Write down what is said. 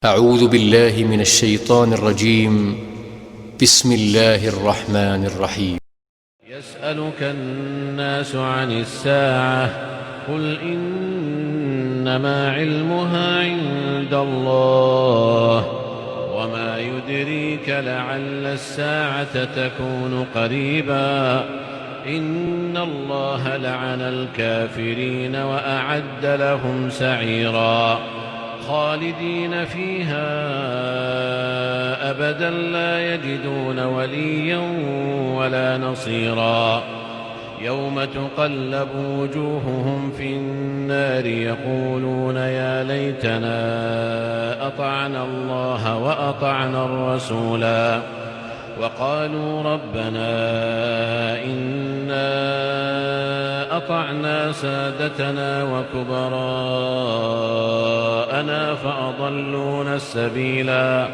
أعوذ بالله من الشيطان الرجيم. بسم الله الرحمن الرحيم. يسألك الناس عن الساعة قل إنما علمها عند الله وما يدريك لعل الساعة تكون قريبا إن الله لعن الكافرين وأعد لهم سعيرا خالدين فيها أبدا لا يجدون وليا ولا نصيرا يوم تقلب وجوههم في النار يقولون يا ليتنا أطعنا الله وأطعنا الرسولا وقالوا ربنا إنا أطعنا سادتنا وكبراءنا فأضلونا السبيلا